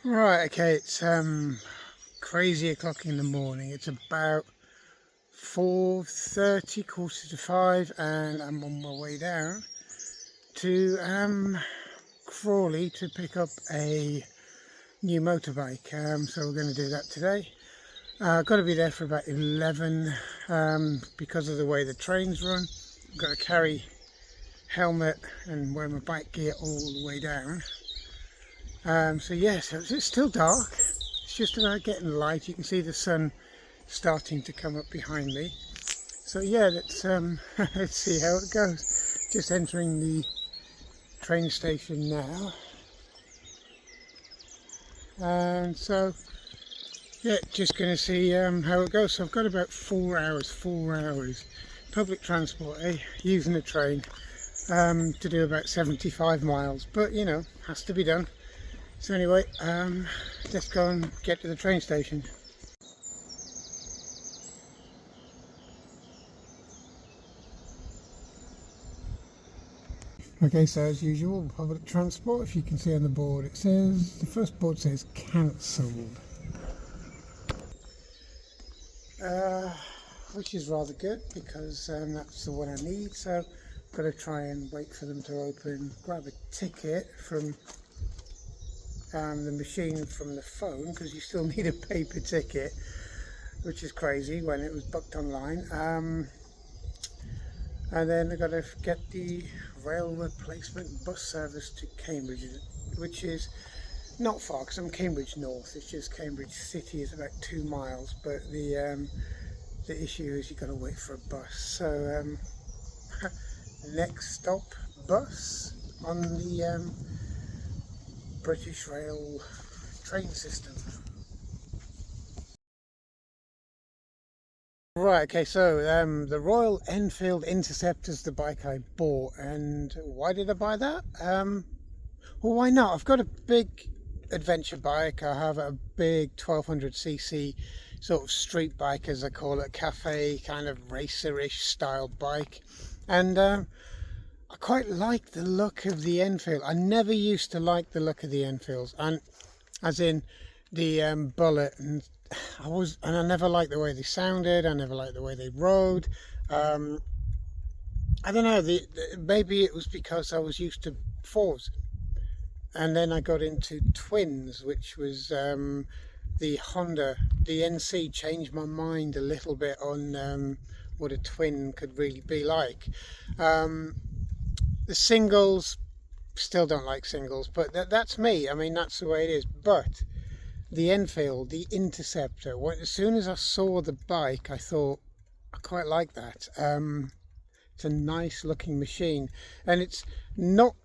Right, okay, it's crazy o'clock in the morning. It's about 4:30, quarter to 5, and I'm on my way down to Crawley to pick up a new motorbike. So we're going to do that today. Got to be there for about 11 because of the way the trains run. I've got to carry helmet and wear my bike gear all the way down. So it's still dark. It's just about getting light. You can see the sun starting to come up behind me. So yeah, let's let's see how it goes. Just entering the train station now. And so yeah, just going to see how it goes. So I've got about 4 hours public transport, using a train to do about 75 miles, but you know, has to be done. So anyway, let's go and get to the train station. Okay, so as usual, public transport, if you can see on the board, it says, the first board says cancelled. Which is rather good because that's the one I need, so I've got to try and wait for them to open, grab a ticket from the machine from the phone, because you still need a paper ticket, which is crazy when it was booked online. And then I've got to get the rail replacement bus service to Cambridge, which is not far because I'm Cambridge North. It's just Cambridge City is about 2 miles, but the issue is you've got to wait for a bus. So next stop, bus on the British Rail train system. Right, okay, so the Royal Enfield Interceptor is the bike I bought, and why did I buy that? Well, why not? I've got a big adventure bike. I have a big 1200cc sort of street bike, as I call it, cafe kind of racer-ish style bike, and I quite like the look of the Enfield. I never used to like the look of the Enfields, and as in the Bullet, and I never liked the way they sounded. I never liked the way they rode. I don't know. Maybe it was because I was used to fours, and then I got into twins, which was the Honda. The NC changed my mind a little bit on what a twin could really be like. The singles, still don't like singles, but that's me. I mean, that's the way it is. But the Enfield, the Interceptor, as soon as I saw the bike, I thought, I quite like that. It's a nice looking machine, and it's not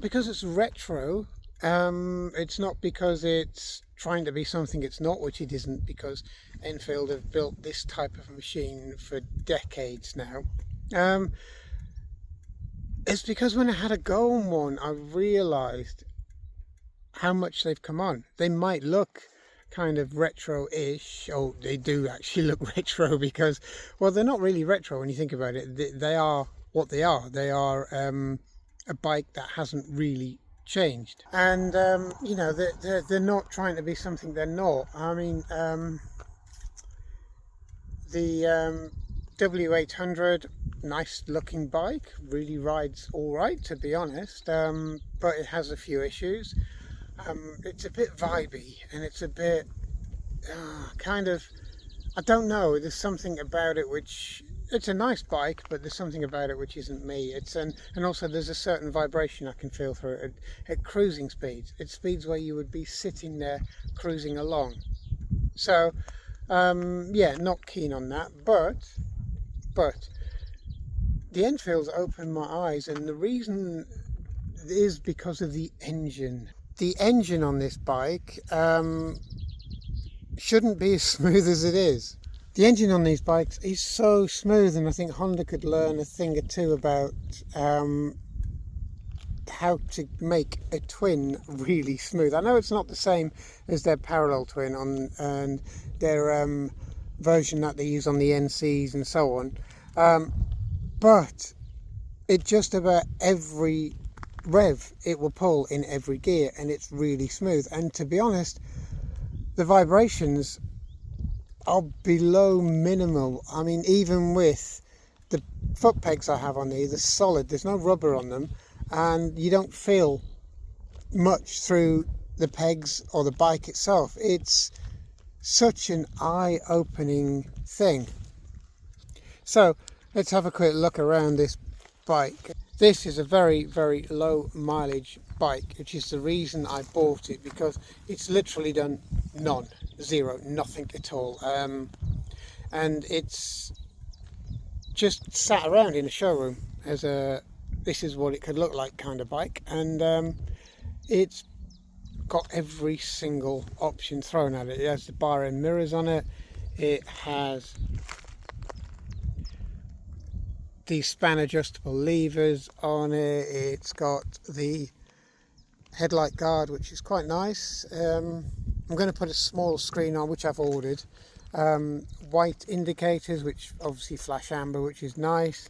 because it's retro. It's not because it's trying to be something it's not, which it isn't, because Enfield have built this type of machine for decades now. It's because when I had a go on one, I realised how much they've come on. They might look kind of retro-ish. Oh, they do actually look retro, because, well, they're not really retro when you think about it. They are what they are. They are a bike that hasn't really changed, and you know, they're not trying to be something they're not. I mean, the W800, nice looking bike, really rides all right, to be honest, but it has a few issues. It's a bit vibey, and it's a bit kind of, I don't know, there's something about it which, it's a nice bike, but there's something about it which isn't me. And also there's a certain vibration I can feel through it at cruising speeds. At speeds where you would be sitting there cruising along. So yeah, not keen on that, but the Enfields opened my eyes, and the reason is because of the engine. The engine on this bike shouldn't be as smooth as it is. The engine on these bikes is so smooth, and I think Honda could learn a thing or two about how to make a twin really smooth. I know it's not the same as their parallel twin and their version that they use on the NCs and so on, but it just about every rev it will pull in every gear, and it's really smooth. And to be honest, the vibrations are below minimal. I mean, even with the foot pegs I have on these, they're solid, there's no rubber on them, and you don't feel much through the pegs or the bike itself. It's such an eye-opening thing. So let's have a quick look around this bike. This is a very, very low mileage bike, which is the reason I bought it, because it's literally done none, zero, nothing at all. And it's just sat around in a showroom as a, this is what it could look like kind of bike. And it's got every single option thrown at it. It has the bar end mirrors on it. It has these span adjustable levers on it. It's got the headlight guard, which is quite nice. I'm going to put a small screen on, which I've ordered. White indicators, which obviously flash amber, which is nice.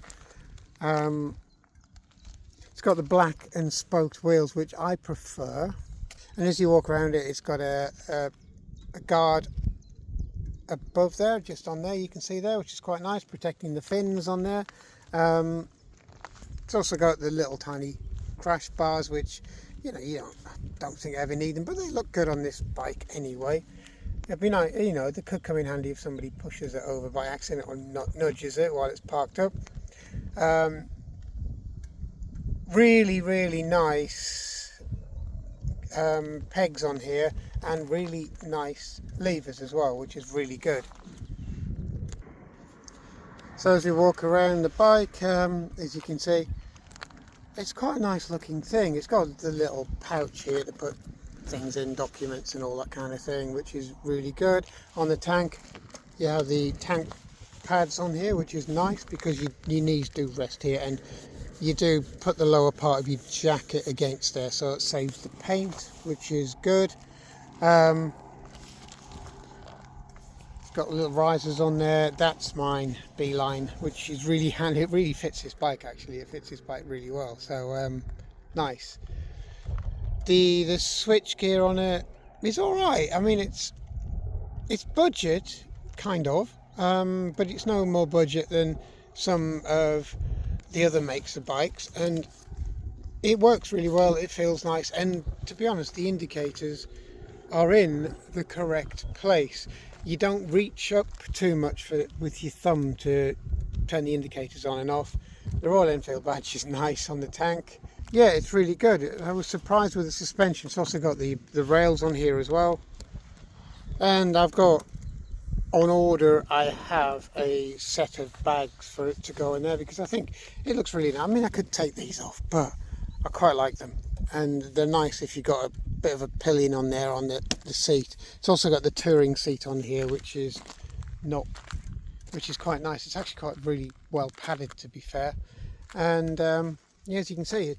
It's got the black and spoked wheels, which I prefer. And as you walk around it, it's got a guard above there, just on there, you can see there, which is quite nice, protecting the fins on there. It's also got the little tiny crash bars, which, you know, you don't think I ever need them, but they look good on this bike anyway. It'd be nice, you know, they could come in handy if somebody pushes it over by accident or nudges it while it's parked up. Really, really nice pegs on here, and really nice levers as well, which is really good. So as we walk around the bike, as you can see, it's quite a nice looking thing. It's got the little pouch here to put things in, documents and all that kind of thing, which is really good. On the tank, you have the tank pads on here, which is nice because your knees do rest here, and you do put the lower part of your jacket against there, so it saves the paint, which is good. Got little risers on there. That's mine, Beeline, which is really handy. It really fits this bike, actually. It fits this bike really well, so nice. The switch gear on it is all right. I mean, it's budget, kind of, but it's no more budget than some of the other makes of bikes, and it works really well. It feels nice, and to be honest, the indicators are in the correct place. You don't reach up too much with your thumb to turn the indicators on and off. The Royal Enfield badge is nice on the tank. Yeah, it's really good. I was surprised with the suspension. It's also got the rails on here as well. And I've got, on order, I have a set of bags for it to go in there, because I think it looks really nice. I mean, I could take these off, but I quite like them. And they're nice if you've got a bit of a pillion on there on the seat. It's also got the touring seat on here, which is quite nice. It's actually quite really well padded, to be fair. And yeah, as you can see,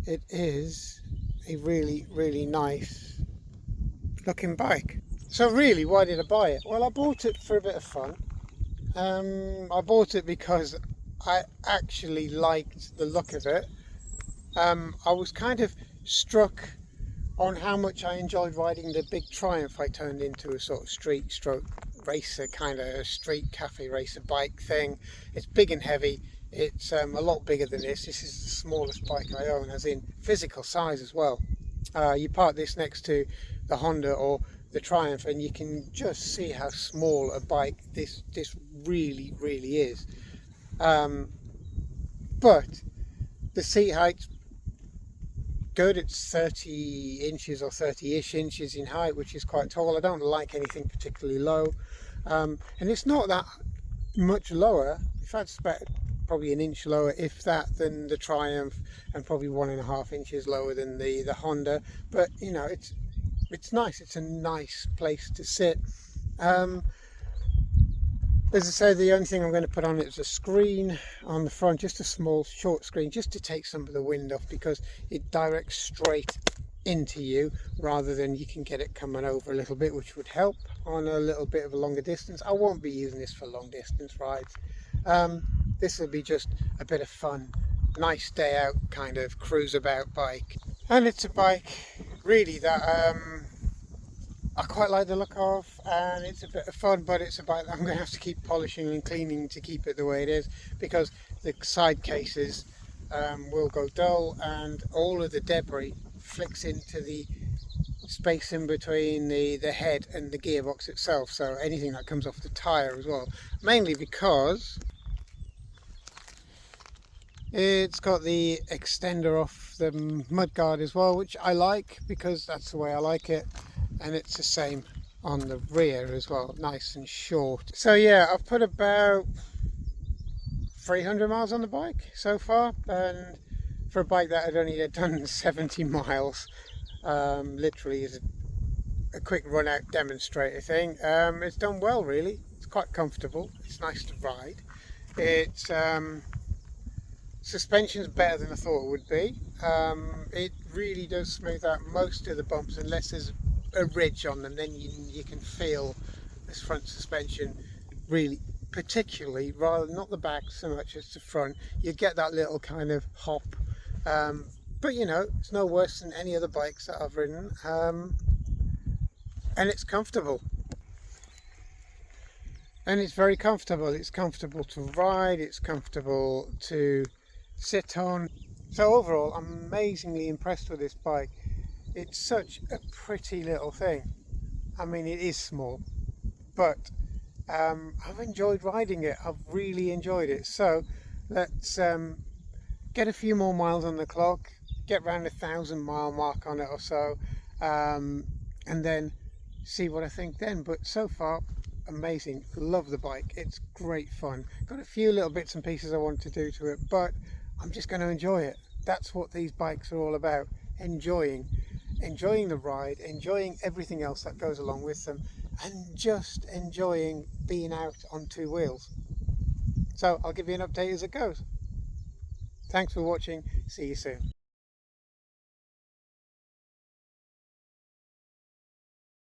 it is a really, really nice looking bike. So really, why did I buy it? Well, I bought it for a bit of fun. I bought it because I actually liked the look of it. I was kind of struck on how much I enjoyed riding the big Triumph I turned into a sort of street stroke racer, kind of street cafe racer bike thing. It's big and heavy. It's a lot bigger than this. This is the smallest bike I own, as in physical size as well. You park this next to the Honda or the Triumph, and you can just see how small a bike this really, really is. But the seat height's good. It's 30 inches or 30-ish inches in height, which is quite tall. I don't like anything particularly low, and it's not that much lower. In fact, it's about probably an inch lower, if that, than the Triumph, and probably 1.5 inches lower than the Honda. But you know, it's nice. It's a nice place to sit. As I say, the only thing I'm going to put on it is a screen on the front, just a small short screen, just to take some of the wind off, because it directs straight into you rather than you can get it coming over a little bit, which would help on a little bit of a longer distance. I won't be using this for long distance rides. This will be just a bit of fun nice day out kind of cruise about bike. And it's a bike really that I quite like the look of, and it's a bit of fun, but it's a bike that I'm going to have to keep polishing and cleaning to keep it the way it is, because the side cases will go dull and all of the debris flicks into the space in between the head and the gearbox itself, so anything that comes off the tyre as well, mainly because it's got the extender off the mudguard as well, which I like because that's the way I like it, and it's the same on the rear as well, nice and short. So yeah, I've put about 300 miles on the bike so far, and for a bike that had only done 70 miles, literally is a quick run out demonstrator thing. It's done well really, it's quite comfortable, it's nice to ride. It's suspension's better than I thought it would be. It really does smooth out most of the bumps, unless there's a ridge on them, then you can feel this front suspension really, particularly, rather not the back so much as the front. You get that little kind of hop, but you know, it's no worse than any other bikes that I've ridden, and it's comfortable. And it's very comfortable. It's comfortable to ride, it's comfortable to sit on. So overall, I'm amazingly impressed with this bike. It's such a pretty little thing. I mean, it is small, but I've enjoyed riding it. I've really enjoyed it. So let's get a few more miles on the clock, get around 1,000-mile mark on it or so, and then see what I think then. But so far, amazing. Love the bike. It's great fun. Got a few little bits and pieces I want to do to it, but I'm just going to enjoy it. That's what these bikes are all about. Enjoying the ride, enjoying everything else that goes along with them, and just enjoying being out on two wheels. So I'll give you an update as it goes. Thanks for watching. See you soon.